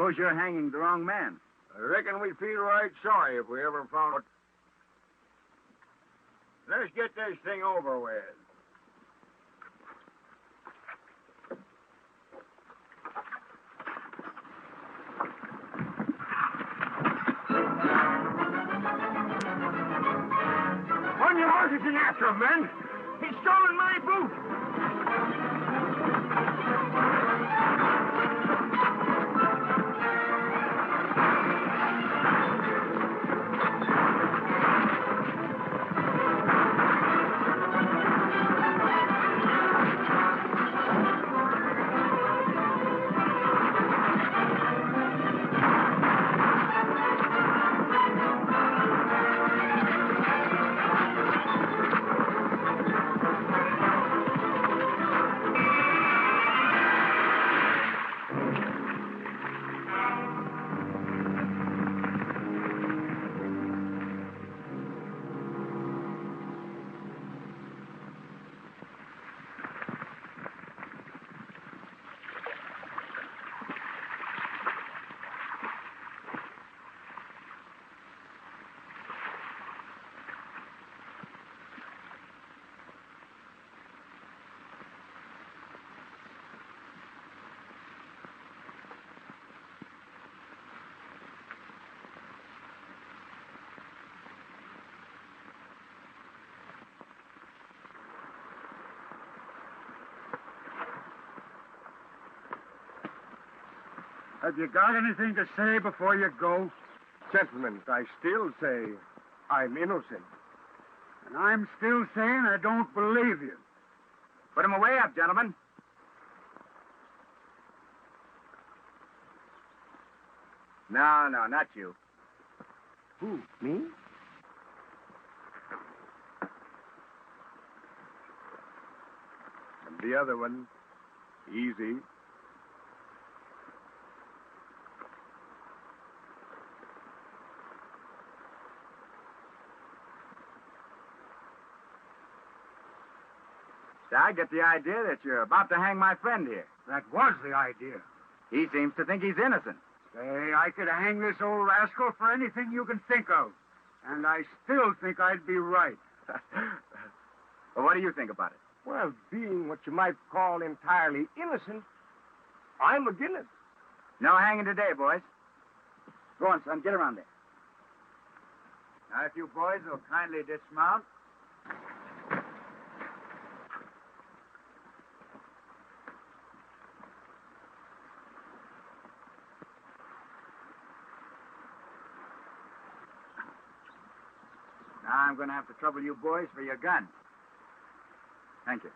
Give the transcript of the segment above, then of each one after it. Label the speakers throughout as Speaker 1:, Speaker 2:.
Speaker 1: Suppose you're hanging the wrong man.
Speaker 2: I reckon we'd feel right sorry if we ever found it. Let's get this thing over with. On your horses and after him, men. He's stolen my boot.
Speaker 3: Have you got anything to say before you go?
Speaker 4: Gentlemen, I still say I'm innocent.
Speaker 3: And I'm still saying I don't believe you.
Speaker 1: Put him away up, gentlemen. No, not you.
Speaker 4: Who, me? And the other one, easy.
Speaker 1: I get the idea that you're about to hang my friend here.
Speaker 3: That was the idea.
Speaker 1: He seems to think he's innocent.
Speaker 3: Say, I could hang this old rascal for anything you can think of. And I still think I'd be right.
Speaker 1: Well, what do you think about it?
Speaker 4: Well, being what you might call entirely innocent, I'm against it.
Speaker 1: No hanging today, boys. Go on, son. Get around there. Now, if you boys will kindly dismount. Now I'm going to have to trouble you boys for your guns. Thank you.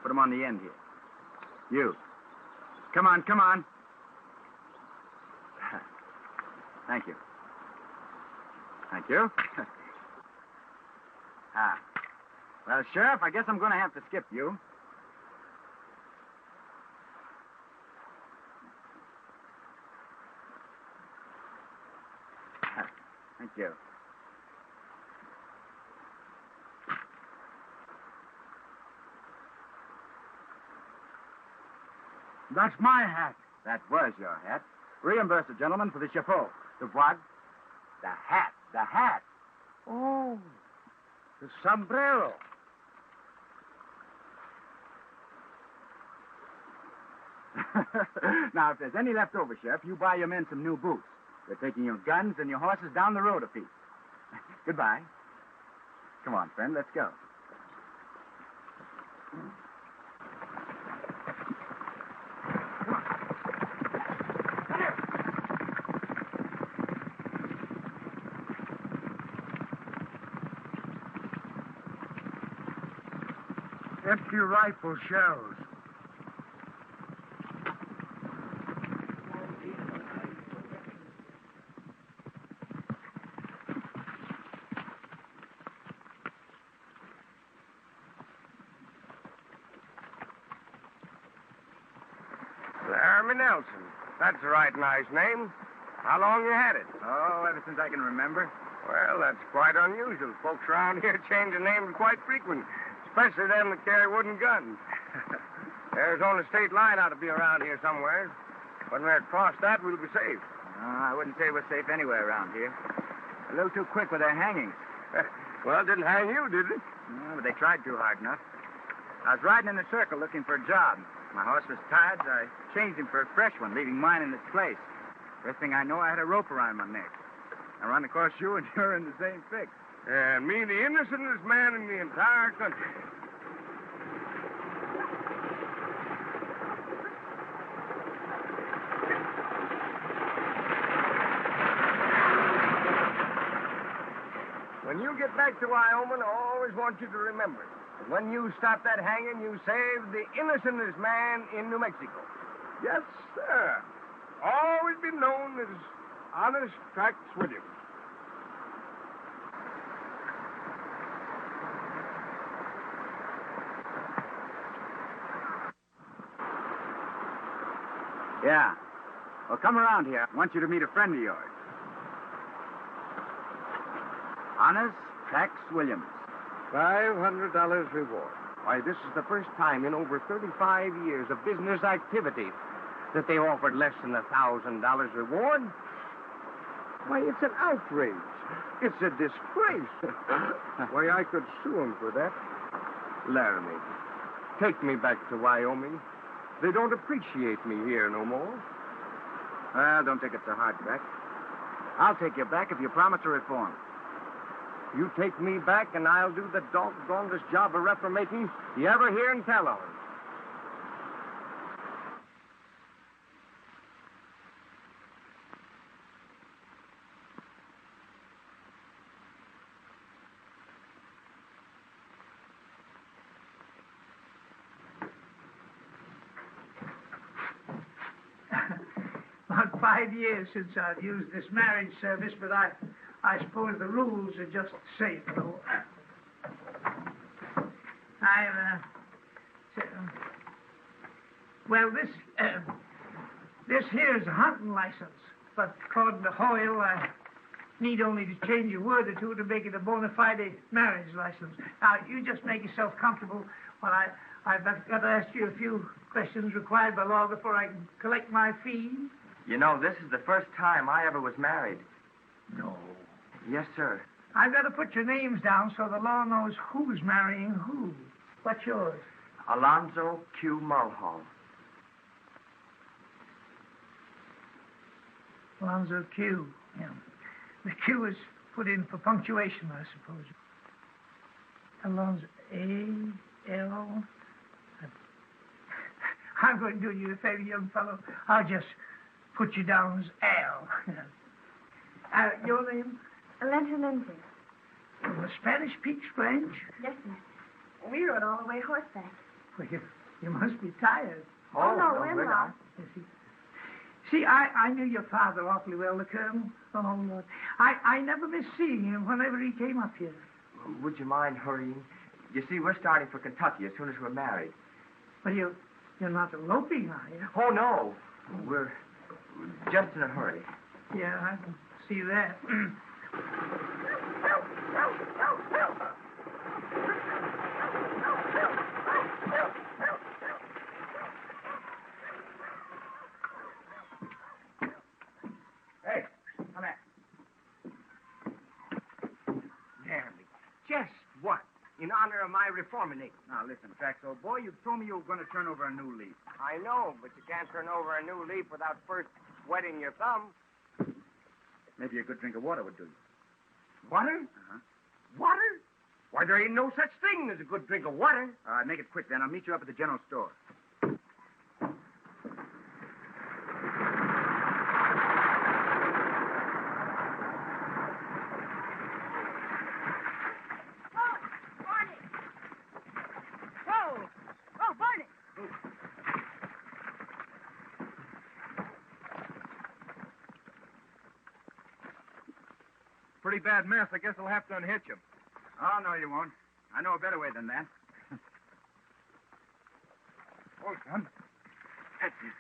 Speaker 1: Put them on the end here. You. Come on. Thank you. Thank you. Well, Sheriff, I guess I'm going to have to skip you. Thank you.
Speaker 3: That's my hat.
Speaker 1: That was your hat. Reimburse the gentleman for the chapeau. The what? The hat.
Speaker 4: Oh, the sombrero.
Speaker 1: Now, if there's any left over, Sheriff, you buy your men some new boots. You're taking your guns and your horses down the road a piece. Goodbye. Come on, friend, let's go.
Speaker 3: Empty rifle shells.
Speaker 4: Laramie Nelson. That's a right nice name. How long you had it?
Speaker 1: Oh, ever since I can remember.
Speaker 4: Well, that's quite unusual. Folks around here change their names quite frequent, especially them that carry wooden guns. There's only a state line ought to be around here somewhere. When we're across that, we'll be safe.
Speaker 1: I wouldn't say we're safe anywhere around here. A little too quick with their hangings.
Speaker 4: Well, it didn't hang you, did it?
Speaker 1: No, but they tried too hard enough. I was riding in a circle looking for a job. My horse was tired, so I changed him for a fresh one, leaving mine in its place. First thing I know, I had a rope around my neck. I run across you, and you're in the same fix.
Speaker 4: And me, the innocentest man in the entire country. When you get back to Wyoming, I always want you to remember it. When you stop that hanging, you saved the innocentest man in New Mexico. Yes, sir. Always been known as Honest Tracks Williams.
Speaker 1: Yeah. Well, come around here. I want you to meet a friend of yours. Honest Trax Williams.
Speaker 4: $500 reward. Why, this is the first time in over 35 years of business activity that they offered less than $1,000 reward. Why, it's an outrage. It's a disgrace. Why, I could sue him for that. Laramie, take me back to Wyoming. They don't appreciate me here no more.
Speaker 1: Well, don't take it so hard, Jack. I'll take you back if you promise to reform.
Speaker 4: You take me back, and I'll do the doggonest job of reformating you ever hear and tell of.
Speaker 5: About 5 years since I've used this marriage service, but I suppose the rules are just the same, though. Well, this here's a hunting license, but according to Hoyle, I need only to change a word or two to make it a bona fide marriage license. Now, you just make yourself comfortable while I've got to ask you a few questions required by law before I can collect my fee.
Speaker 6: You know, this is the first time I ever was married.
Speaker 5: No.
Speaker 6: Yes, sir.
Speaker 5: I've got to put your names down so the law knows who's marrying who. What's yours?
Speaker 6: Alonzo Q. Mulhall.
Speaker 5: Alonzo Q. Yeah. The Q is put in for punctuation, I suppose. Alonzo A-L... I'm going to do you a favor, young fellow. I'll just put you down as Al. Your name?
Speaker 7: Lenta Lindsay.
Speaker 5: From the Spanish Peaks Ranch?
Speaker 7: Yes, miss. We rode all the way horseback.
Speaker 5: Well, you must be tired.
Speaker 7: Oh, no, we're not.
Speaker 5: See, I knew your father awfully well, the Colonel. Oh, Lord. I never missed seeing him whenever he came up here.
Speaker 6: Would you mind hurrying? You see, we're starting for Kentucky as soon as we're married.
Speaker 5: But you're not eloping, are you?
Speaker 6: Oh, no. We're just in a hurry.
Speaker 5: Yeah, I can see that.
Speaker 1: Hey, come here.
Speaker 4: Laramie, just what? In honor of my reforming.
Speaker 1: Now, listen, Trax, old boy, you told me you were going to turn over a new leaf.
Speaker 4: I know, but you can't turn over a new leaf without first wetting your thumb.
Speaker 1: Maybe a good drink of water would do you.
Speaker 4: Water?
Speaker 1: Uh-huh.
Speaker 4: Water? Why, there ain't no such thing as a good drink of water.
Speaker 1: All right, make it quick, then. I'll meet you up at the general store.
Speaker 2: Pretty bad mess. I guess I'll have to unhitch him.
Speaker 1: Oh, no, you won't. I know a better way than that. Oh, son. That's it.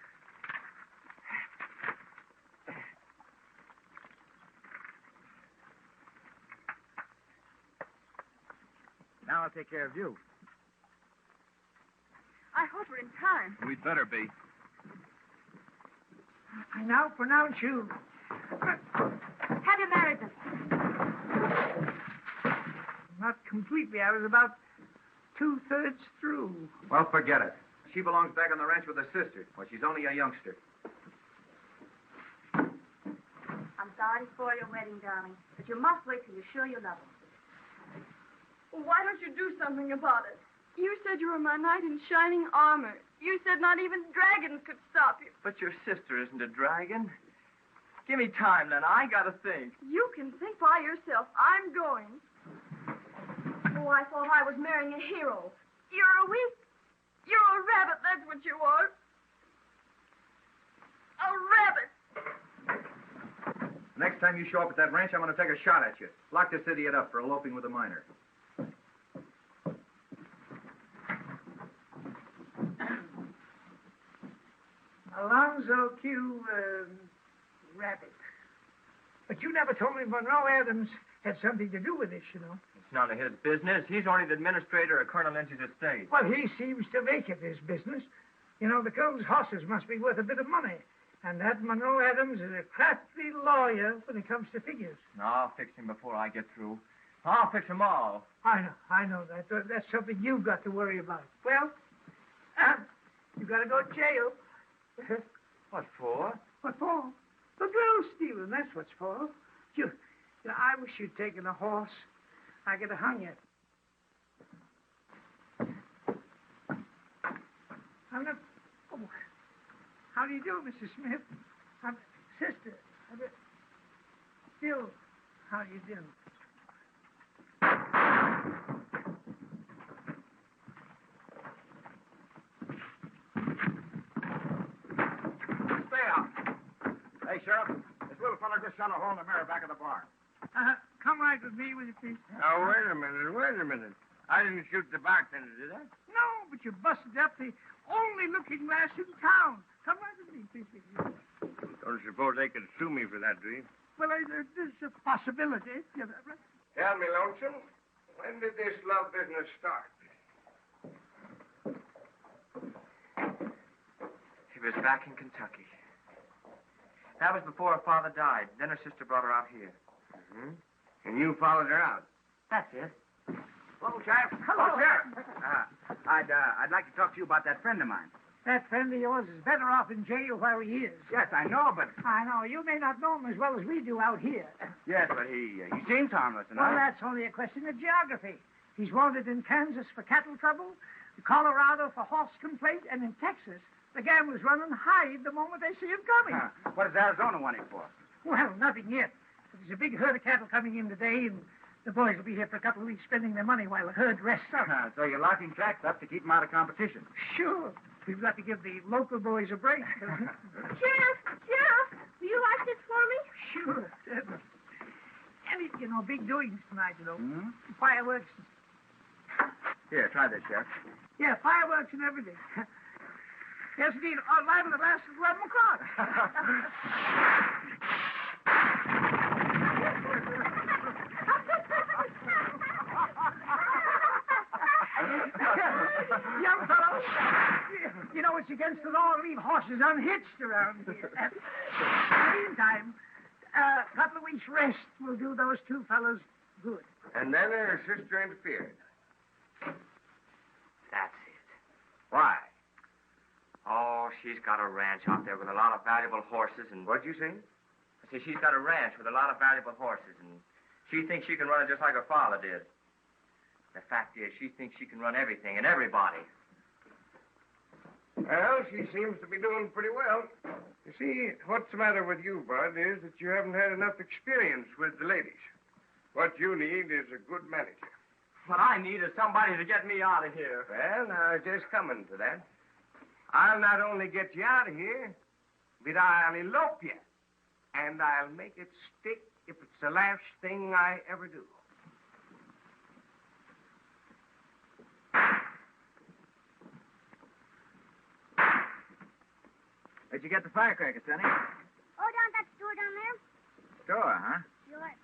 Speaker 1: Now I'll take care of you.
Speaker 7: I hope we're in time.
Speaker 2: We'd better be.
Speaker 5: I now pronounce you...
Speaker 7: Have you married them?
Speaker 5: Not completely. I was about 2/3 through.
Speaker 1: Well, forget it. She belongs back on the ranch with her sister. Well, she's only a youngster.
Speaker 7: I'm sorry to spoil your wedding, darling, but you must wait till you're sure you love him.
Speaker 8: Well, why don't you do something about it? You said you were my knight in shining armor. You said not even dragons could stop you.
Speaker 6: But your sister isn't a dragon. Give me time, then. I gotta think.
Speaker 8: You can think by yourself. I'm going. Oh, I thought I was marrying a hero. You're a weak. You're a rabbit, that's what you are. A rabbit.
Speaker 1: Next time you show up at that ranch, I'm going to take a shot at you. Lock this idiot up for eloping with a minor.
Speaker 5: Alonzo Q. Rabbit. But you never told me Monroe Adams had something to do with this, you know.
Speaker 6: It's none of his business. He's only the administrator of Colonel Lindsay's estate.
Speaker 5: Well, he seems to make it his business. You know, the Colonel's horses must be worth a bit of money. And that Monroe Adams is a crafty lawyer when it comes to figures.
Speaker 6: I'll fix him before I get through. I'll fix them all.
Speaker 5: I know that. That's something you've got to worry about. Well, you got to go to jail.
Speaker 6: What for?
Speaker 5: What for? For girl stealing, that's what's for. You know, I wish you'd taken a horse. I could have hung you. I'm not... Oh, how do you do, Mrs. Smith? I'm sister. Still, how do you do?
Speaker 1: Hey, Sheriff, this little fella just shot a hole in the mirror back of the barn.
Speaker 5: Come right with me, will you, please?
Speaker 3: Now, wait a minute. I didn't shoot the bartender, did I?
Speaker 5: No, but you busted up the only looking glass in town. Come right with me, please.
Speaker 3: Don't suppose they could sue me for that, do you?
Speaker 5: Well, there's a possibility. Yeah, right.
Speaker 3: Tell me, Lonesome, when did this love business start?
Speaker 6: She was back in Kentucky. That was before her father died. Then her sister brought her out here.
Speaker 3: Mm-hmm. And you followed her out?
Speaker 6: That's it.
Speaker 1: Hello, Sheriff.
Speaker 5: Hello.
Speaker 1: Sheriff. I'd like to talk to you about that friend of mine.
Speaker 5: That friend of yours is better off in jail where he is.
Speaker 1: Yes, I know, but...
Speaker 5: I know. You may not know him as well as we do out here.
Speaker 1: Yes, but he seems harmless enough.
Speaker 5: Well, that's only a question of geography. He's wanted in Kansas for cattle trouble, Colorado for horse complaint, and in Texas, the gamblers run and hide the moment they see him coming.
Speaker 1: What does Arizona want him for?
Speaker 5: Well, nothing yet. There's a big herd of cattle coming in today, and the boys will be here for a couple of weeks spending their money while the herd rests up.
Speaker 1: So you're locking tracks up to keep them out of competition.
Speaker 5: Sure. We've got to give the local boys a break.
Speaker 8: Sheriff, will you like this for me?
Speaker 5: Sure. Any, big doings tonight,
Speaker 1: Mm-hmm.
Speaker 5: Fireworks.
Speaker 1: Here, try this, Sheriff.
Speaker 5: Yeah, fireworks and everything. Yes, indeed. Live at last at 11 o'clock. Young fellow, it's against the law to leave horses unhitched around here. In the meantime, a couple of weeks' rest will do those two fellows good.
Speaker 3: And then her sister interfered.
Speaker 6: That's it.
Speaker 1: Why?
Speaker 6: Oh, she's got a ranch out there with a lot of valuable horses and...
Speaker 3: What'd you say?
Speaker 6: I said she's got a ranch with a lot of valuable horses, and she thinks she can run it just like her father did. The fact is, she thinks she can run everything and everybody.
Speaker 3: Well, she seems to be doing pretty well. You see, what's the matter with you, Bud, is that you haven't had enough experience with the ladies. What you need is a good manager.
Speaker 6: What I need is somebody to get me out of here.
Speaker 3: Well, now, just coming to that. I'll not only get you out of here, but I'll elope you. And I'll make it stick if it's the last thing I ever do.
Speaker 1: Where'd you get the firecrackers, Sonny?
Speaker 7: Oh, down that store down there?
Speaker 1: Store, huh?
Speaker 7: Sure.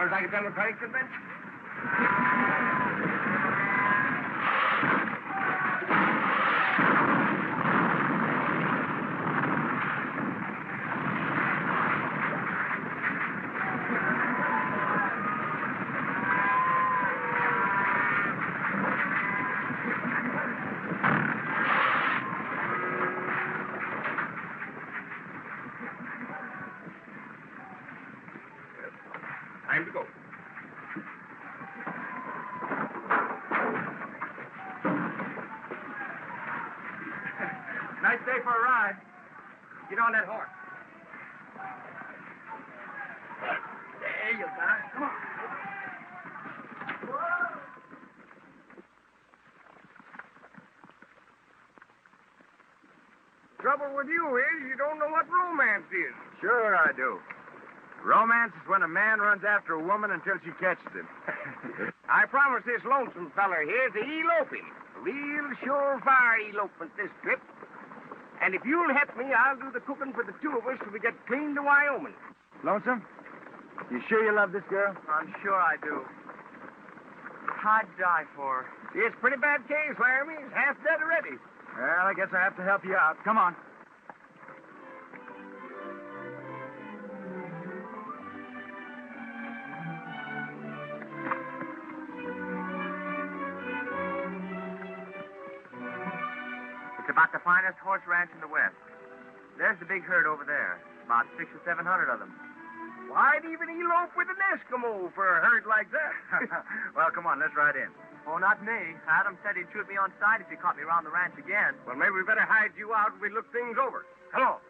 Speaker 3: Irish Academic Convention. Time to go.
Speaker 1: Nice day for a ride.
Speaker 3: Get on that horse.
Speaker 1: There you go. Come on.
Speaker 3: Trouble with you is you don't know what romance is.
Speaker 1: Sure I do. Romance is when a man runs after a woman until she catches him.
Speaker 3: I promised this Lonesome feller here to elope him. A real surefire elopement this trip. And if you'll help me, I'll do the cooking for the two of us till we get clean to Wyoming.
Speaker 1: Lonesome? You sure you love this girl?
Speaker 6: I'm sure I do. I'd die for her.
Speaker 3: It's a pretty bad case, Laramie. He's half dead already.
Speaker 1: Well, I guess I have to help you out. Come on.
Speaker 6: It's about the finest horse ranch in the West. There's the big herd over there. About 600 or 700 of them.
Speaker 3: Why'd even elope with an Eskimo for a herd like that?
Speaker 1: Well, come on, let's ride in.
Speaker 6: Oh, not me. Adam said he'd shoot me on sight if he caught me around the ranch again.
Speaker 3: Well, maybe we better hide you out and we look things over. Hello.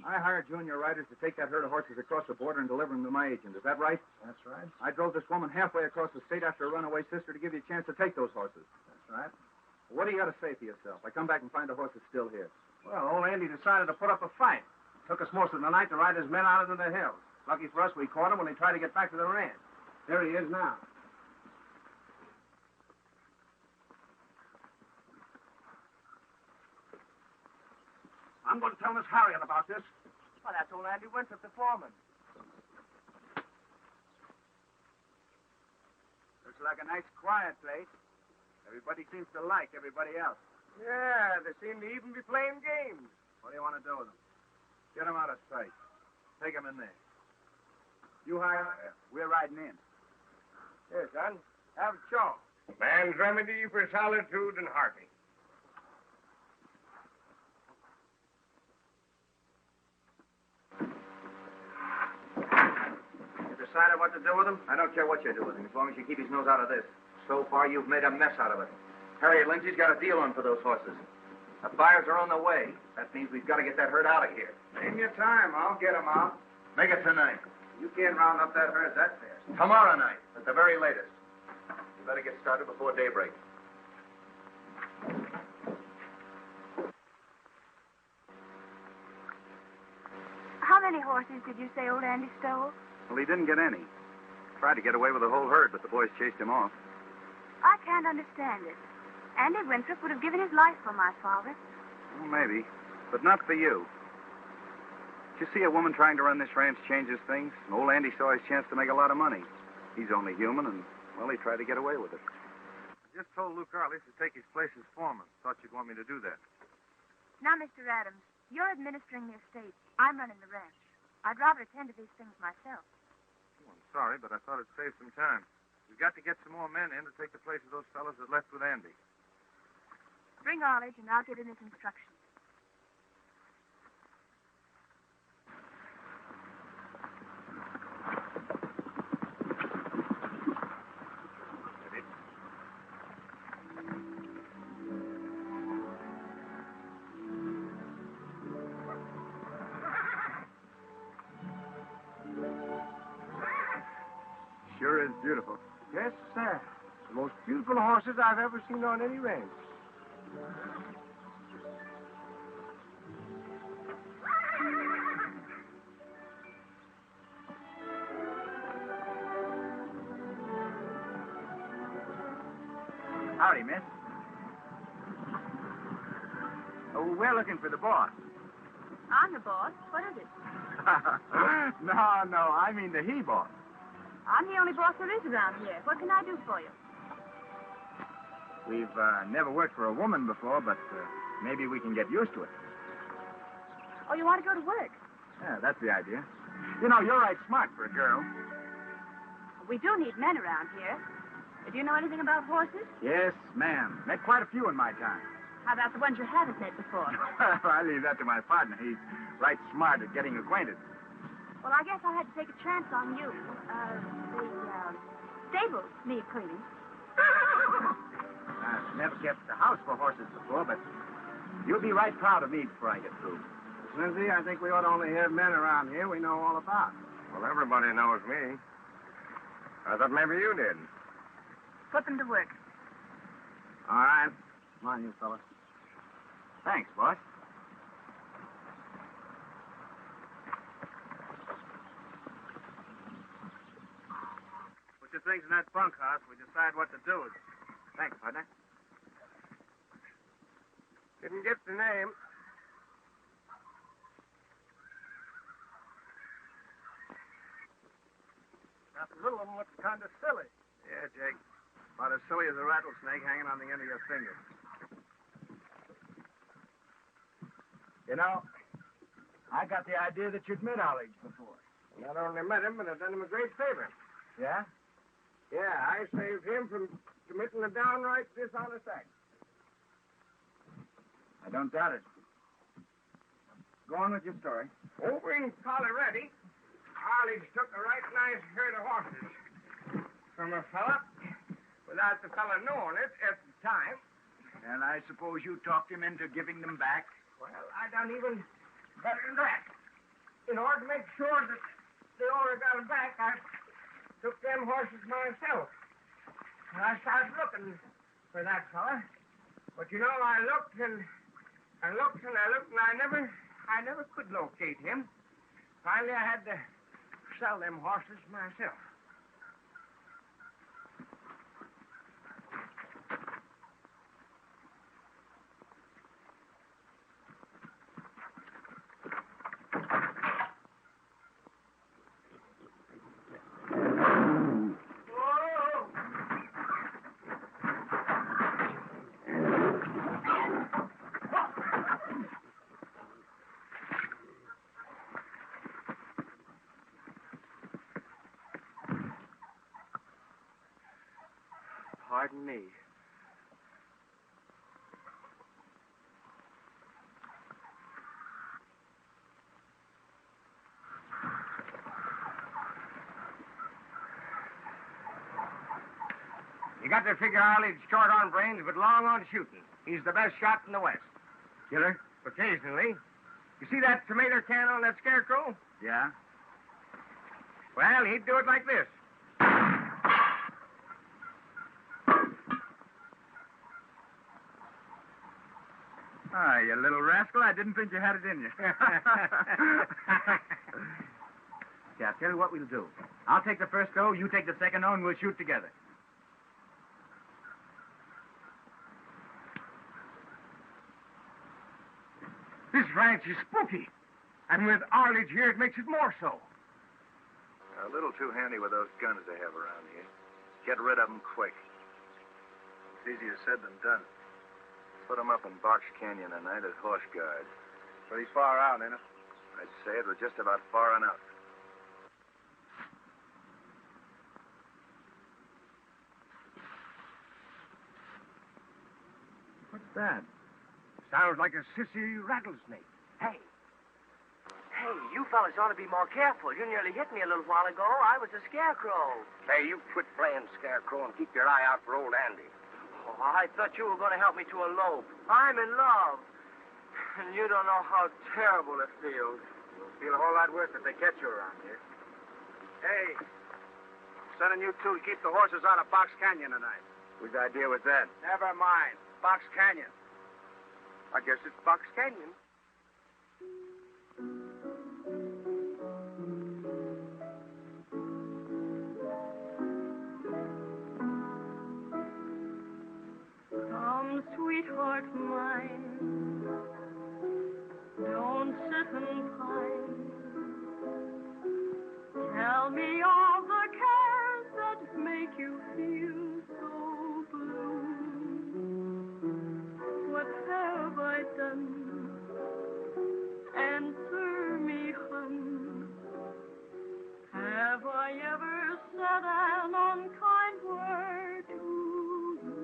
Speaker 1: I hired junior riders to take that herd of horses across the border and deliver them to my agent. Is that right?
Speaker 9: That's right.
Speaker 1: I drove this woman halfway across the state after a runaway sister to give you a chance to take those horses.
Speaker 9: That's right.
Speaker 1: What do you got to say for yourself? I come back and find the horses still here.
Speaker 9: Well, old Andy decided to put up a fight. Took us most of the night to ride his men out into the hills. Lucky for us, we caught him when they tried to get back to the ranch. There he is now. I'm going to tell Miss Harriett about this.
Speaker 6: Well, that's old Andy Winthrop, the foreman.
Speaker 1: Looks like a nice, quiet place. Everybody seems to like everybody else.
Speaker 3: Yeah, they seem to even be playing games.
Speaker 1: What do you want to do with them? Get them out of sight. Take them in there. You hire them. We're riding in.
Speaker 3: Here, son. Have a chaw. Man's remedy for solitude and heartache.
Speaker 1: Decided what to do with him? I don't care what you do with him, as long as you keep his nose out of this. So far, you've made a mess out of it. Harriett Lindsay's got a deal on for those horses. The buyers are on the way. That means we've got to get that herd out of here.
Speaker 3: Name your time. I'll get 'em out.
Speaker 1: Make it tonight.
Speaker 3: You can't round up that herd that fast.
Speaker 1: Tomorrow night, at the very latest. You better get started before daybreak.
Speaker 7: How many horses did you say old Andy stole?
Speaker 1: Well, he didn't get any. Tried to get away with the whole herd, but the boys chased him off.
Speaker 7: I can't understand it. Andy Winthrop would have given his life for my father.
Speaker 1: Well, maybe, but not for you. Did you see a woman trying to run this ranch changes things? And old Andy saw his chance to make a lot of money. He's only human, and, well, he tried to get away with it.
Speaker 9: I just told Luke Arledge to take his place as foreman. Thought you'd want me to do that.
Speaker 7: Now, Mr. Adams, you're administering the estate. I'm running the ranch. I'd rather attend to these things myself.
Speaker 9: Oh, I'm sorry, but I thought it'd save some time. We've got to get some more men in to take the place of those fellows that left with Andy.
Speaker 7: Bring Arledge, and I'll get in his instructions.
Speaker 1: Sure is beautiful.
Speaker 3: Yes, sir. The most beautiful horses I've ever seen on any ranch.
Speaker 1: Howdy, miss. Oh, we're looking for the boss.
Speaker 7: I'm the boss. What is it?
Speaker 1: No, I mean the he-boss.
Speaker 7: I'm the only boss there is around here. What can I do for you?
Speaker 1: We've never worked for a woman before, but maybe we can get used to it.
Speaker 7: Oh, you want to go to work?
Speaker 1: Yeah, that's the idea. You know, you're right smart for a girl.
Speaker 7: We do need men around here. Do you know anything about horses?
Speaker 1: Yes, ma'am. Met quite a few in my time.
Speaker 7: How about the ones you haven't met before?
Speaker 1: I leave that to my partner. He's right smart at getting acquainted.
Speaker 7: Well, I guess I had to take a chance on you. The stables need cleaning.
Speaker 1: I've never kept a house for horses before, but you'll be right proud of me before I get through.
Speaker 9: Miss Lindsay, I think we ought to only have men around here we know all about.
Speaker 4: Well, everybody knows me. I thought maybe you did.
Speaker 7: Put them to work.
Speaker 9: All right. Come on, you fellas.
Speaker 1: Thanks, boss.
Speaker 9: Put your things in that bunkhouse. We decide what to do.
Speaker 1: Thanks, partner.
Speaker 4: Didn't get the name.
Speaker 9: That little one looks kind of silly. Yeah, Jake. About as silly as a rattlesnake hanging on the end of your finger.
Speaker 1: You know, I got the idea that you'd met Arledge before.
Speaker 4: Not only met him, but I've done him a great favor.
Speaker 1: Yeah?
Speaker 4: Yeah, I saved him from committing a downright dishonest act.
Speaker 1: I don't doubt it. Go on with your story.
Speaker 4: Over in Colorado, Arledge took a right nice herd of horses from a fella without the fella knowing it at the time.
Speaker 1: And I suppose you talked him into giving them back?
Speaker 4: Well, I done even better than that. In order to make sure that the owner got them back, I took them horses myself. And I started looking for that fella. But you know, I looked and I looked and I looked and I never could locate him. Finally, I had to sell them horses myself. Pardon me. You got to figure Arledge short on brains, but long on shooting. He's the best shot in the West.
Speaker 1: Killer?
Speaker 4: Occasionally. You see that tomato can on that scarecrow?
Speaker 1: Yeah?
Speaker 4: Well, he'd do it like this.
Speaker 1: Ah, you little rascal. I didn't think you had it in you. Yeah, I'll tell you what we'll do. I'll take the first go, you take the second go, and we'll shoot together.
Speaker 4: This ranch is spooky. And with Arledge here, it makes it more so.
Speaker 10: A little too handy with those guns they have around here. Get rid of them quick. It's easier said than done. Put them up in Box Canyon tonight as horse guard.
Speaker 9: Pretty far out, ain't it?
Speaker 10: I'd say it was just about far enough.
Speaker 1: What's that?
Speaker 4: Sounds like a sissy rattlesnake.
Speaker 11: Hey, you fellas ought to be more careful. You nearly hit me a little while ago. I was a scarecrow.
Speaker 4: Hey, you quit playing scarecrow and keep your eye out for old Andy.
Speaker 11: Oh, I thought you were going to help me to elope. I'm in love. And you don't know how terrible it feels.
Speaker 9: It'll feel a whole lot worse if they catch you around here. Hey, sending you two to keep the horses out of Box Canyon tonight.
Speaker 4: Whose idea was that?
Speaker 9: Never mind. Box Canyon.
Speaker 4: I guess it's Box Canyon.
Speaker 8: Tell me all the cares that make you feel so blue. What have I done? Answer me, hun. Have I ever said an unkind word to you?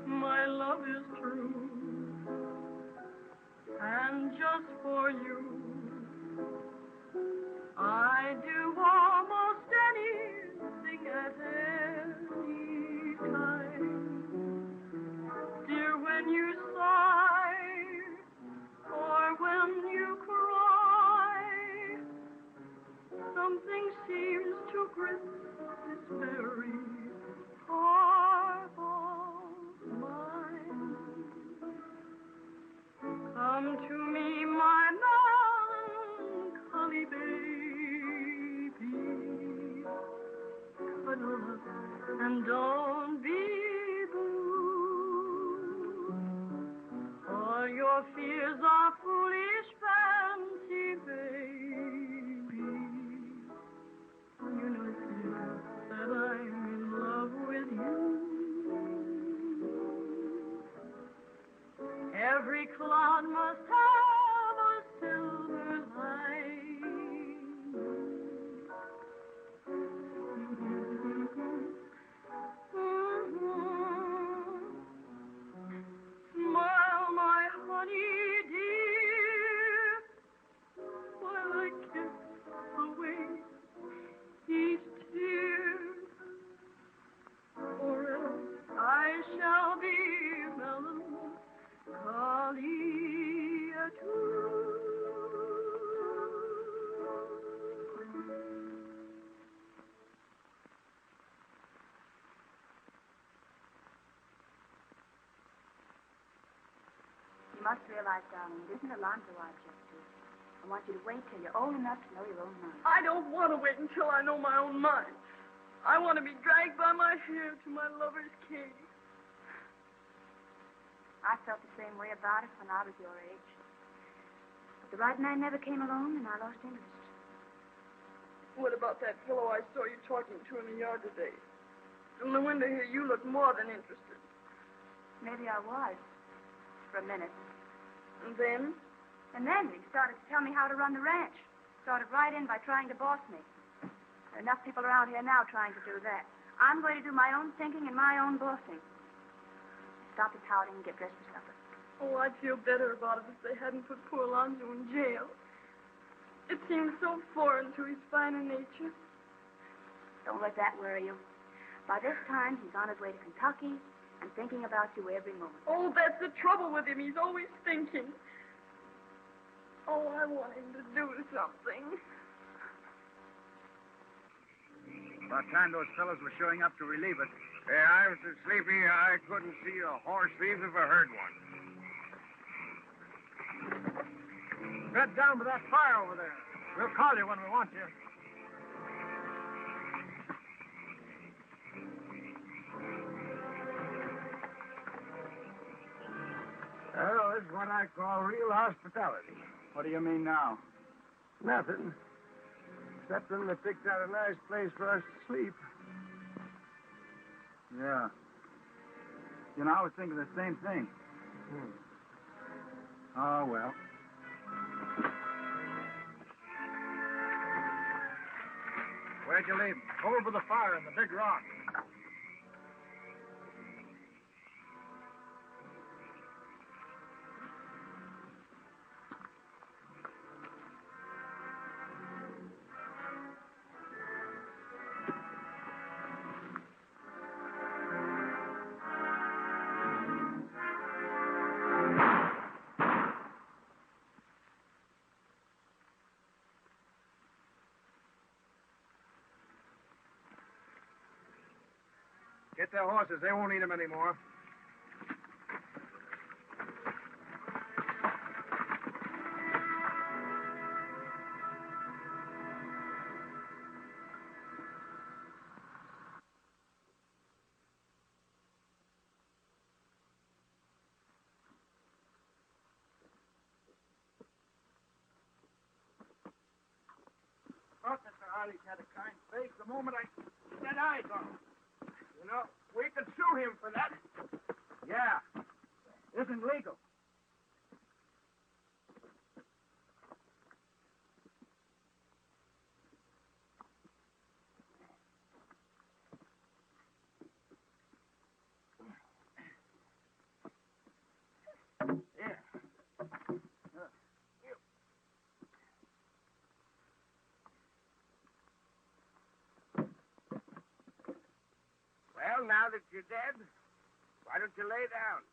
Speaker 8: My love is true, and just for you, I do almost anything at any time. Dear, when you sigh, or when you cry, something seems to grip this very heart of mine. Come to me, my melancholy baby. Cuddle up and don't be blue. All your fears are foolish fancy, baby. You know, dear, that I'm in love with you. Every cloud must have a silver lining. Smile, my honey dear, while I kiss away each tear, or else I shall be melancholy too.
Speaker 7: You must realize, darling, it isn't Alonzo I object to. I want you to wait till you're old enough to know your own mind.
Speaker 8: I don't want to wait until I know my own mind. I want to be dragged by my hair to my lover's cave.
Speaker 7: I felt the same way about it when I was your age. But the right man never came along, and I lost interest.
Speaker 8: What about that fellow I saw you talking to in the yard today? From the window here, you look more than interested.
Speaker 7: Maybe I was, for a minute.
Speaker 8: And then?
Speaker 7: And then he started to tell me how to run the ranch. Started right in by trying to boss me. There are enough people around here now trying to do that. I'm going to do my own thinking and my own bossing. Stop the pouting and get dressed for supper.
Speaker 8: Oh, I'd feel better about it if they hadn't put poor Alonzo in jail. It seems so foreign to his finer nature.
Speaker 7: Don't let that worry you. By this time, he's on his way to Kentucky and thinking about you every moment.
Speaker 8: Oh, that's the trouble with him. He's always thinking. Oh, I want him to do something.
Speaker 1: About time those fellows were showing up to relieve us.
Speaker 3: Yeah, I was so sleepy I couldn't see a horse thief if I heard one.
Speaker 9: Get down by that fire over there. We'll call you when we want you. Well, this is what I call real hospitality.
Speaker 1: What do you mean now?
Speaker 9: Nothing. Except when they picked out a nice place for us to sleep.
Speaker 1: Yeah. You know, I was thinking the same thing. Oh, well.
Speaker 9: Where'd you leave him? Over by the fire in the big rock. Get their horses. They won't need them anymore.
Speaker 3: Arledge had a kind face the moment I set eyes on him. You know, we could sue him for that.
Speaker 1: Yeah. Isn't legal.
Speaker 3: Well, now that you're dead, why don't you lay down?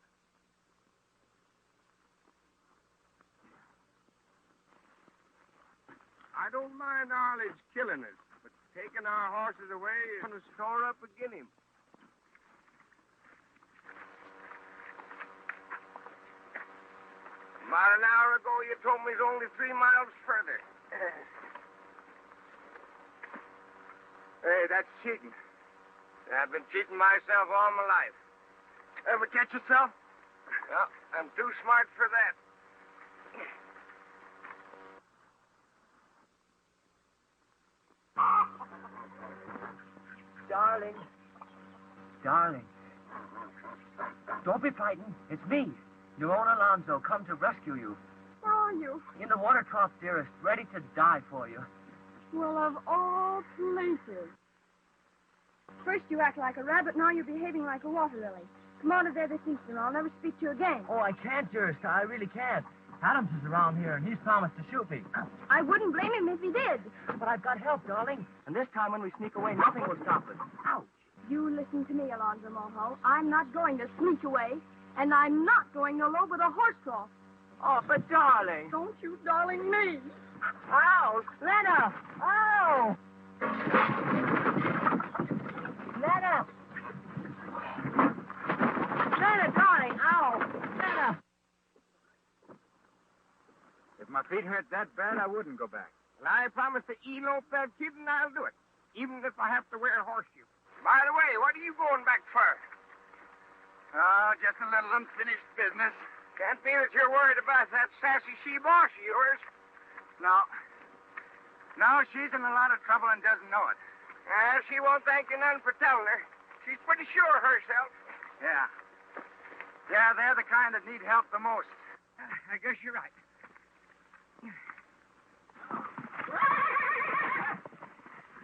Speaker 3: I don't mind Arledge killing us, but taking our horses away is going to store up again him. About an hour ago, you told me he's only 3 miles further. Hey, that's cheating. I've been cheating myself all my life. Ever catch yourself? Well, I'm too smart for that.
Speaker 11: Darling. Darling. Don't be frightened. It's me, your own Alonzo, come to rescue you.
Speaker 8: Where are you?
Speaker 11: In the water trough, dearest, ready to die for you.
Speaker 8: Well, of all places. First you act like a rabbit, now you're behaving like a water lily. Come out of there this instant, or I'll never speak to you again.
Speaker 11: Oh, I can't, dearest. I really can't. Adams is around here, and he's promised to shoot me.
Speaker 8: I wouldn't blame him if he did.
Speaker 11: But I've got help, darling. And this time when we sneak away, nothing will stop us. Ouch.
Speaker 8: You listen to me, Alonzo Mulhall. I'm not going to sneak away, and I'm not going to load with a horse trough.
Speaker 11: Oh, but darling.
Speaker 8: Don't you darling me.
Speaker 11: Ow! Lenta! Ow! Lenta! Lenta, darling! Ow! Lenta!
Speaker 1: If my feet hurt that bad, I wouldn't go back.
Speaker 3: Well, I promise to elope that kid, and I'll do it, even if I have to wear a horseshoe. By the way, what are you going back for?
Speaker 1: Oh, just a little unfinished business.
Speaker 3: Can't be that you're worried about that sassy she-boss of yours.
Speaker 1: No. No, she's in a lot of trouble and doesn't know it.
Speaker 3: She won't thank you none for telling her. She's pretty sure of herself.
Speaker 1: Yeah. Yeah, they're the kind that need help the most.
Speaker 3: I guess you're right.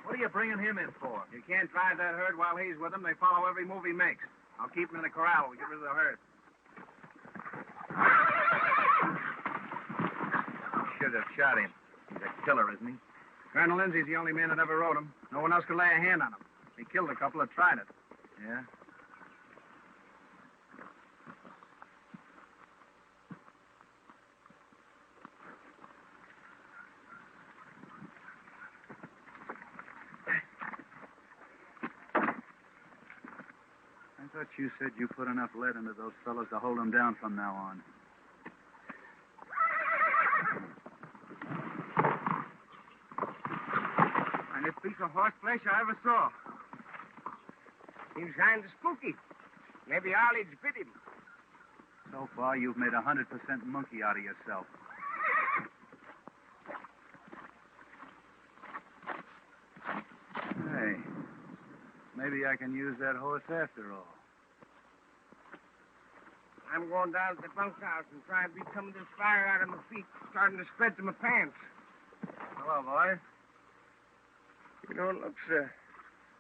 Speaker 9: What are you bringing him in for? You can't drive that herd while he's with them. They follow every move he makes. I'll keep him in the corral. We'll get rid of the herd.
Speaker 1: Should have shot him. He's a killer, isn't he?
Speaker 9: Colonel Lindsay's the only man that ever rode him. No one else could lay a hand on him. He killed a couple that tried it.
Speaker 1: Yeah? I thought you said you put enough lead into those fellows to hold them down from now on. Finest piece of horseflesh I ever saw.
Speaker 3: Seems kind of spooky. Maybe Arledge bit him.
Speaker 1: So far, you've made 100% monkey out of yourself. Hey, maybe I can use that horse after all.
Speaker 3: I'm going down to the bunkhouse and try and beat some of this fire out of my feet, starting to spread to my pants.
Speaker 1: Hello, boy.
Speaker 3: You don't look so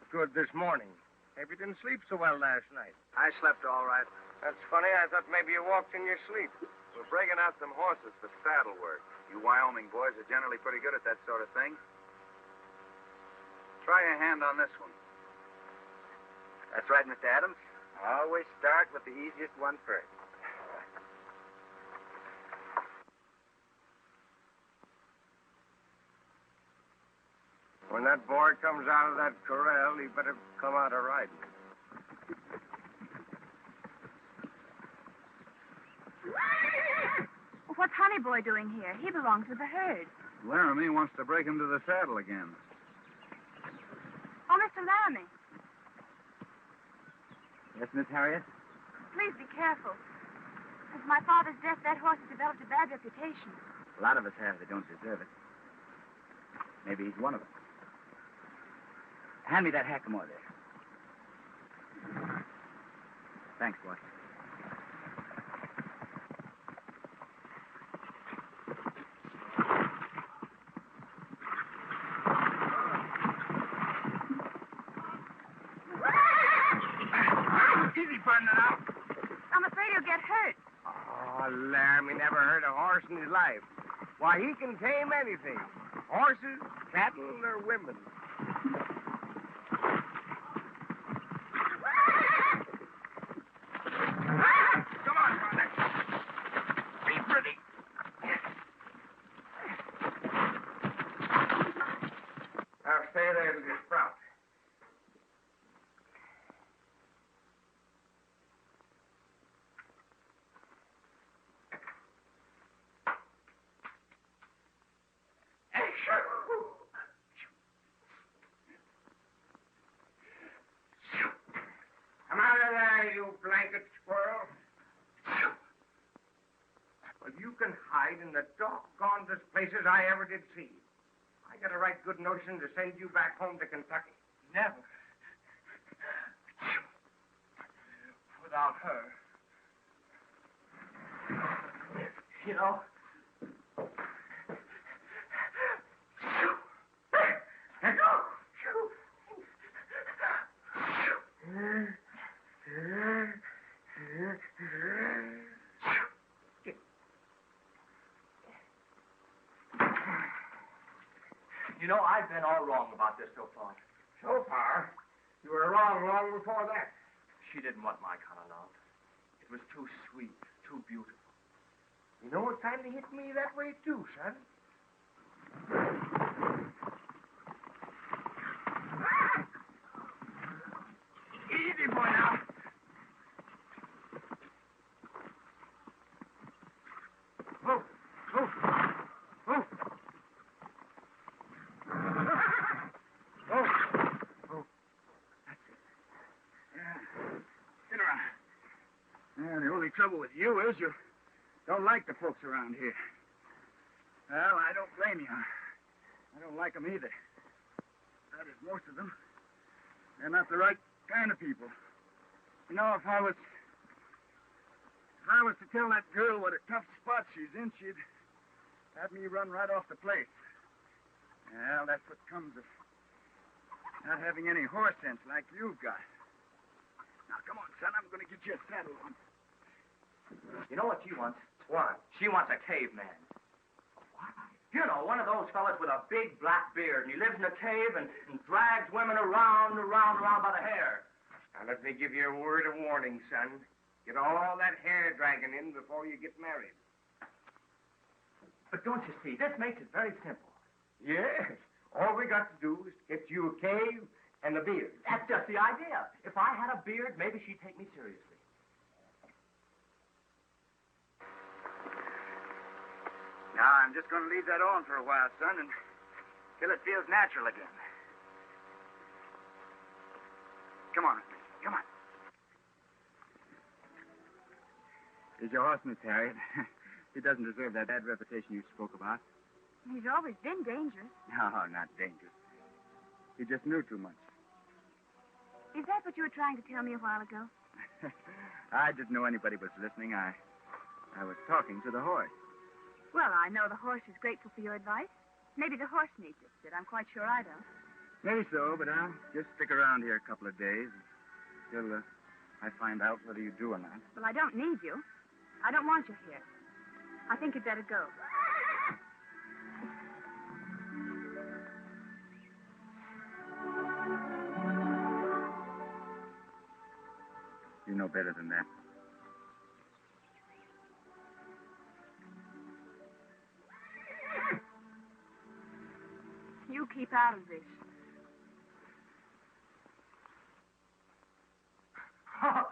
Speaker 3: good this morning. Maybe you didn't sleep so well last night.
Speaker 10: I slept all right.
Speaker 3: That's funny. I thought maybe you walked in your sleep.
Speaker 10: We're breaking out some horses for saddle work. You Wyoming boys are generally pretty good at that sort of thing. Try your hand on this one. That's right, Mr. Adams. Always start with the easiest one first.
Speaker 3: When that boy comes out of that corral, he better come out of riding.
Speaker 7: What's Honey Boy doing here? He belongs with the herd.
Speaker 1: Laramie wants to break him to the saddle again.
Speaker 7: Oh, Mr. Laramie,
Speaker 1: Yes, Miss Harriett?
Speaker 7: please be careful. Since my father's death, that horse has developed a bad reputation.
Speaker 1: A lot of us have that don't deserve it. Maybe he's one of them. Hand me that hackamore there. Thanks, boy.
Speaker 3: Easy, partner, now.
Speaker 7: I'm afraid he'll get hurt.
Speaker 3: Oh, Laramie never heard a horse in his life. Why, he can tame anything. Horses, cattle, or women. Come on, partner. Be pretty. Now, stay there till you sprout. Come out of there, you blanket squirrel. Well, you can hide in the doggonedest places I ever did see. I got a right good notion to send you back home to Kentucky.
Speaker 6: Never. Without her. You know, I've been all wrong about this so far.
Speaker 3: So far, you were wrong long before that.
Speaker 6: She didn't want my kind of love. It was too sweet, too beautiful.
Speaker 3: You know, it kind of hit me that way, too, son. Easy, boy, now. Oh, oh, oh. Oh, oh. That's it. Yeah. Sit around. Yeah, the only trouble with you is you don't like the folks around here. Well, I don't blame you. I don't like them either. That is most of them. They're not the right kind of people. You know, if I was to tell that girl what a tough spot she's in, she'd have me run right off the place. Well, that's what comes of not having any horse sense like you've got. Now, come on, son. I'm going to get you a saddle on.
Speaker 6: You know what she wants?
Speaker 3: What?
Speaker 6: She wants a caveman. What? You know, one of those fellas with a big black beard, and he lives in a cave and drags women around by the hair.
Speaker 3: Now, let me give you a word of warning, son. Get all that hair dragging in before you get married.
Speaker 6: But don't you see, this makes it very simple.
Speaker 3: Yes. All we got to do is get you a cave and a beard.
Speaker 6: That's just the idea. If I had a beard, maybe she'd take me seriously.
Speaker 1: Now, I'm just going to leave that on for a while, son, until it feels natural again. Come on, come on. Is your horse, Miss Harriett? He doesn't deserve that bad reputation you spoke about.
Speaker 7: He's always been dangerous.
Speaker 1: No, not dangerous. He just knew too much.
Speaker 7: Is that what you were trying to tell me a while ago?
Speaker 1: I didn't know anybody was listening. I was talking to the horse.
Speaker 7: Well, I know the horse is grateful for your advice. Maybe the horse needs it, but I'm quite sure I don't.
Speaker 1: Maybe so, but I'll just stick around here a couple of days till I find out whether you do or not.
Speaker 7: Well, I don't need you. I don't want you here. I think you'd better go.
Speaker 1: You know better than that.
Speaker 7: You keep out of this.
Speaker 6: Oh,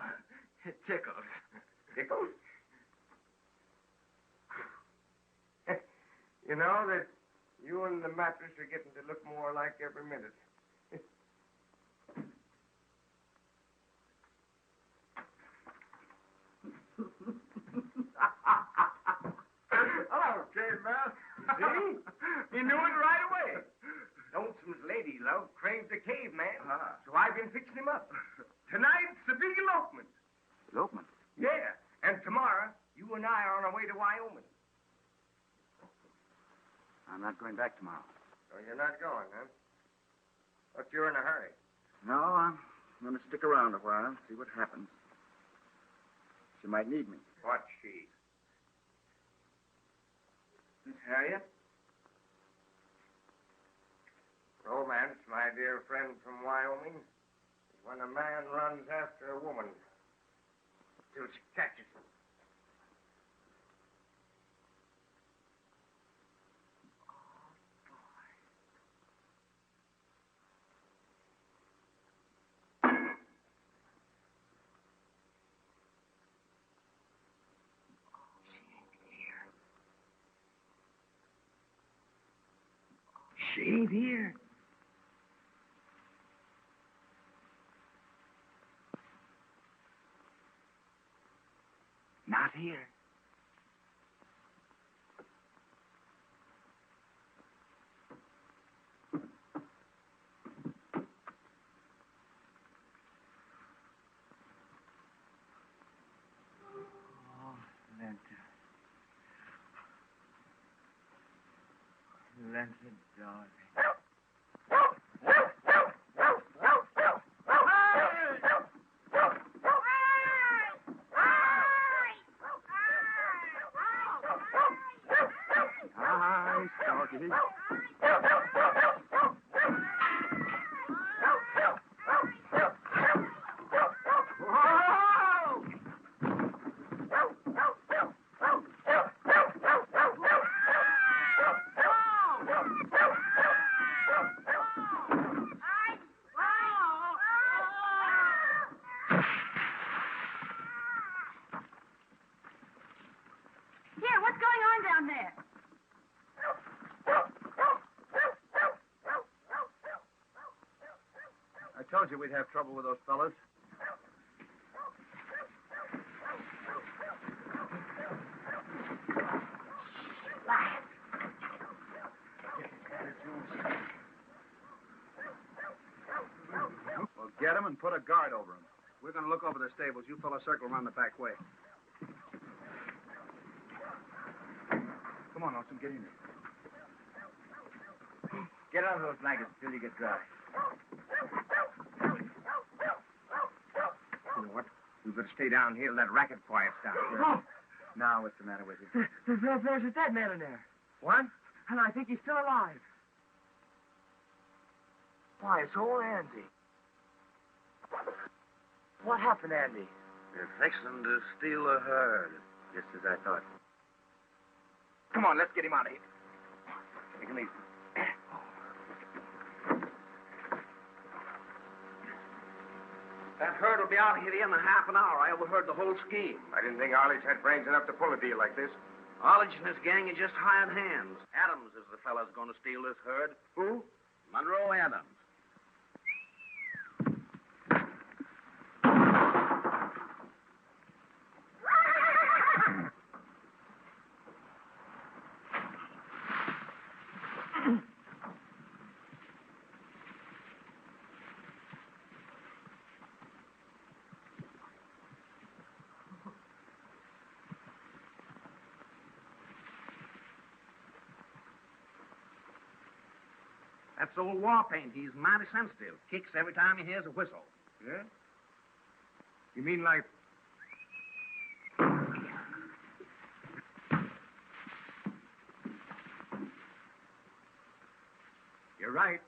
Speaker 6: it tickles.
Speaker 3: Tickles? You know that you and the mattress are getting to look more alike every minute. Hello, caveman. See? You knew it right away. Lonesome's lady love craved a caveman,
Speaker 1: Ah.
Speaker 3: so I've been fixing him up. Tonight's the big elopement.
Speaker 1: Elopement?
Speaker 3: Yeah, and tomorrow, you and I are on our way to Wyoming.
Speaker 1: I'm not going back tomorrow.
Speaker 4: So you're not going, huh? But you're in a hurry.
Speaker 1: No, I'm going to stick around a while and see what happens. She might need me.
Speaker 4: What's she?
Speaker 1: Miss Harriett?
Speaker 4: Romance, my dear friend from Wyoming, is when a man runs after a woman till she catches him.
Speaker 3: She ain't here. Not here. Oh, Lenta. Lenta, darling.
Speaker 1: Hi, Stalky.
Speaker 7: Here, what's going on down there?
Speaker 9: I told you we'd have trouble with those fellas. Well, get them and put a guard over them. We're going to look over the stables. You fellas circle around the back way. Come on, Lonesome, get in there.
Speaker 1: Get out of those blankets until you get dry.
Speaker 3: You know what? We better stay down here and let racket quiets down.
Speaker 1: Oh. Now, what's the matter with you?
Speaker 11: There's a dead man in there.
Speaker 3: What?
Speaker 11: And I think he's still alive.
Speaker 3: Why, it's old Andy.
Speaker 11: What happened, Andy?
Speaker 10: They're fixing to steal a herd.
Speaker 1: Just as I thought.
Speaker 3: Come on, let's get him out of here.
Speaker 1: Take him easy.
Speaker 9: That herd will be out of here in half an hour. I overheard the whole scheme.
Speaker 4: I didn't think Arledge had brains enough to pull a deal like this.
Speaker 9: Arledge and his gang are just hired hands. Adams is the fella's going to steal this herd.
Speaker 3: Who?
Speaker 9: Monroe Adams. That's old Warpaint. He's mighty sensitive. Kicks every time he hears a whistle.
Speaker 3: Yeah? You mean like...
Speaker 1: You're right.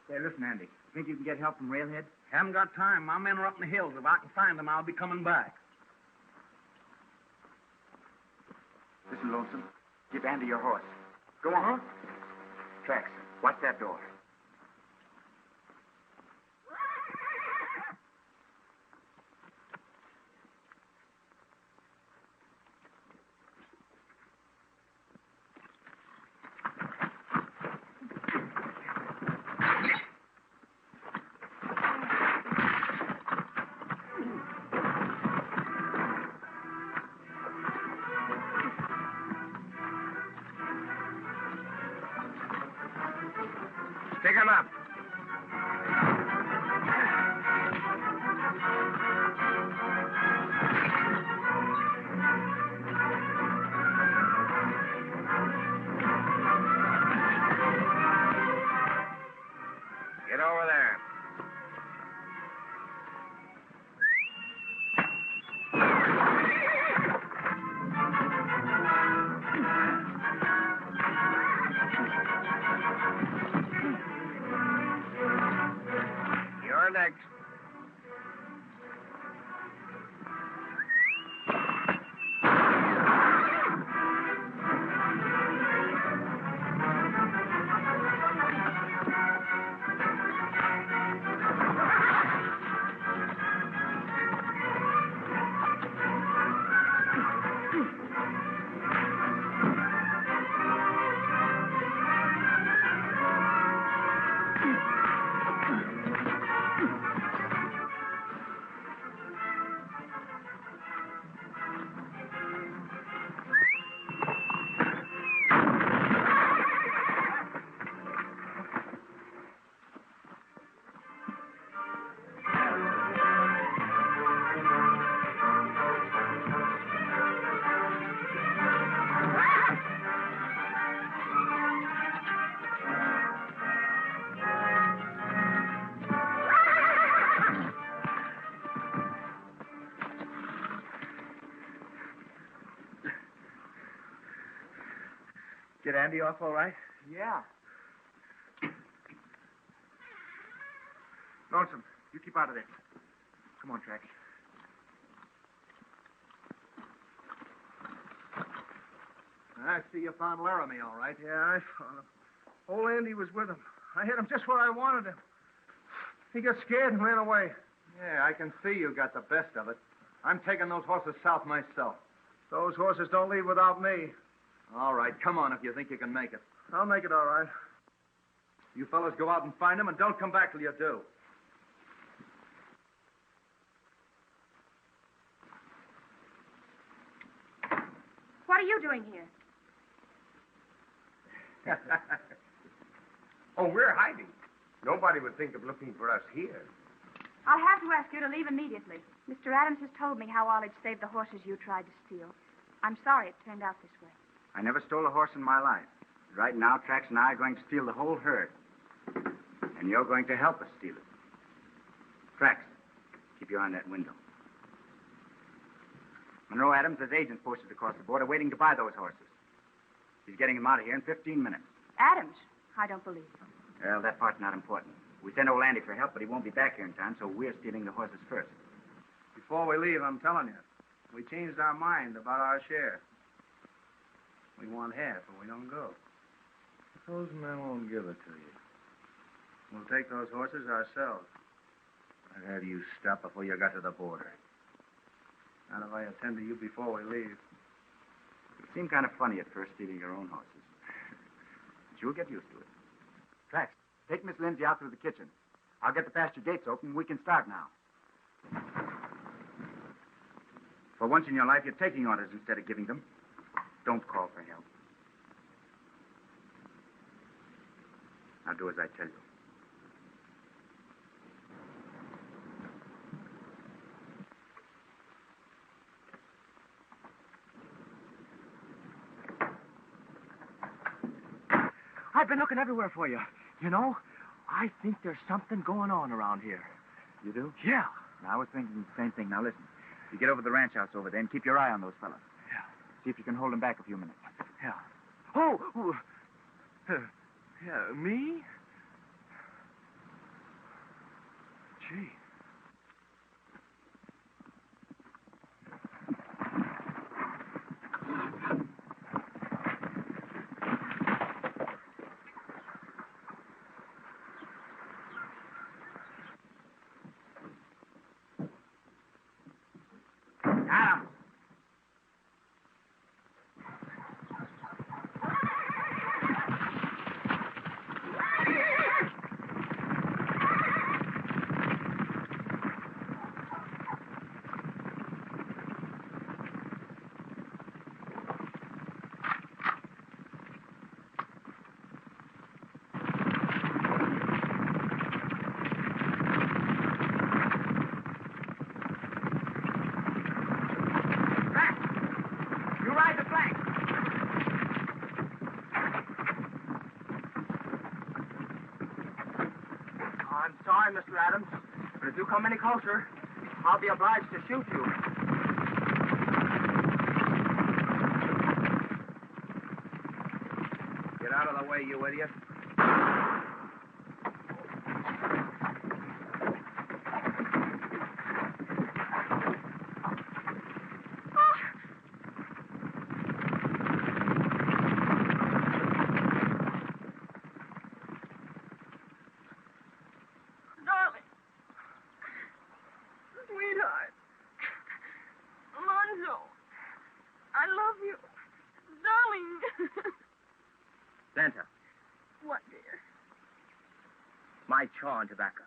Speaker 1: Say, listen, Andy. Think you can get help from Railhead?
Speaker 9: Haven't got time. My men are up in the hills. If I can find them, I'll be coming back.
Speaker 1: Listen, Lonesome. Give Andy your horse. Go on. Tracks. Watch that door.
Speaker 3: Pick him up.
Speaker 1: tracks.
Speaker 9: Get Andy off all right?
Speaker 1: Yeah.
Speaker 9: Lonesome, you keep out of this. Come on, Tracks. I see you found Laramie all right.
Speaker 5: Yeah, I found him. Old Andy was with him. I hit him just where I wanted him. He got scared and ran away.
Speaker 10: Yeah, I can see you got the best of it. I'm taking those horses south myself.
Speaker 5: Those horses don't leave without me.
Speaker 10: All right, come on if you think you can make it.
Speaker 5: I'll make it all right.
Speaker 10: You fellas go out and find them, and don't come back till you do.
Speaker 7: What are you doing here?
Speaker 4: Oh, we're hiding. Nobody would think of looking for us here.
Speaker 7: I'll have to ask you to leave immediately. Mr. Adams has told me how Arledge saved the horses you tried to steal. I'm sorry it turned out this way.
Speaker 1: I never stole a horse in my life. Right now, Trax and I are going to steal the whole herd. And you're going to help us steal it. Trax, keep your eye on that window. Monroe Adams has agents posted across the border waiting to buy those horses. He's getting them out of here in 15 minutes.
Speaker 7: Adams? I don't believe him.
Speaker 1: Well, that part's not important. We sent old Andy for help, but he won't be back here in time, so we're stealing the horses first.
Speaker 9: Before we leave, I'm telling you, we changed our mind about our share. We want half, or we don't go.
Speaker 10: Those men won't give it to you.
Speaker 9: We'll take those horses ourselves.
Speaker 10: I'd have you stop before you got to the border.
Speaker 9: Not if I attend to you before we leave.
Speaker 1: It seemed kind of funny at first stealing your own horses. But you'll get used to it. Trax, take Miss Lindsay out through the kitchen. I'll get the pasture gates open. We can start now. For once in your life, you're taking orders instead of giving them. Don't call for help. Now do as I tell you.
Speaker 6: I've been looking everywhere for you. You know, I think there's something going on around here.
Speaker 1: You do?
Speaker 6: Yeah.
Speaker 1: I was thinking the same thing. Now listen. You get over to the ranch house over there and keep your eye on those fellas.
Speaker 6: Yeah.
Speaker 1: See if you can hold them back a few minutes.
Speaker 6: Yeah. Oh! Yeah, me? Gee.
Speaker 11: Mr. Adams, but if you come any closer, I'll be obliged to shoot you.
Speaker 9: Get out of the way, you idiot.
Speaker 11: my chaw and tobacco.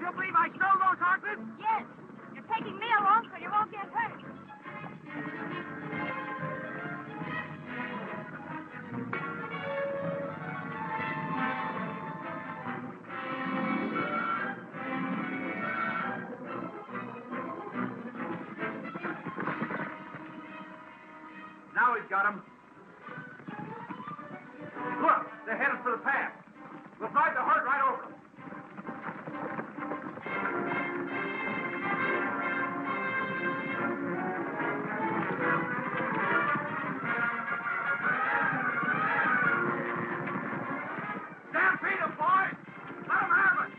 Speaker 2: You believe I stole those horses?
Speaker 7: Yes. You're taking me along so you won't get hurt.
Speaker 9: Now he's got him. Look, they're headed for the pass. We'll drive the herd right over them. Stampede them, boys! Let them have it!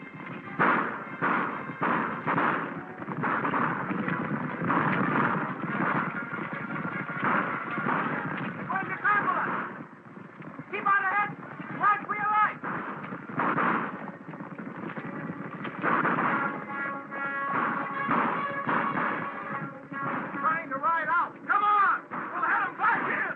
Speaker 9: They're going to trample us! Keep on ahead! Watch for your life! Trying to ride out! Come on! We'll head them back in!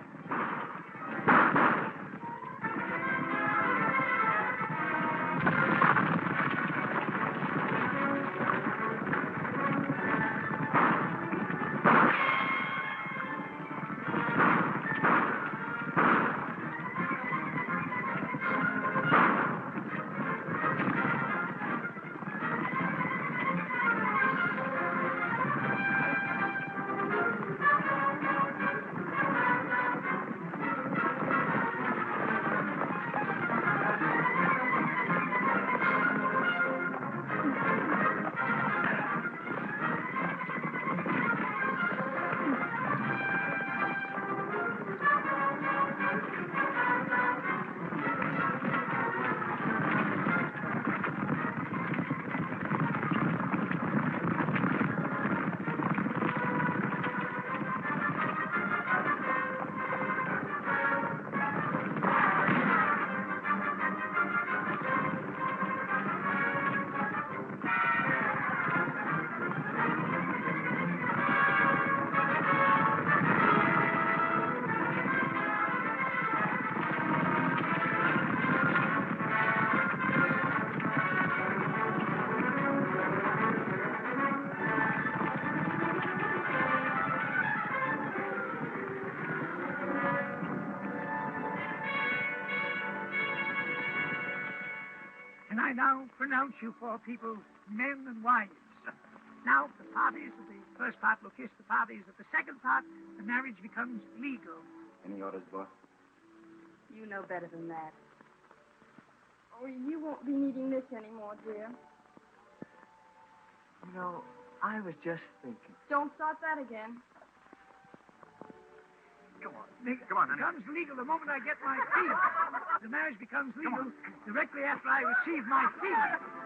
Speaker 5: And I now pronounce you four people men and wives. Now, if the parties of the first part will kiss the parties of the second part, the marriage becomes legal.
Speaker 1: Any orders, boss?
Speaker 7: You know better than that.
Speaker 8: Oh, you won't be needing this anymore, dear.
Speaker 11: You know, I was just thinking.
Speaker 8: Don't start that again.
Speaker 5: Come on, Nick. Come on, honey. It becomes legal the moment I get my fee. The marriage becomes legal directly after I receive my fee.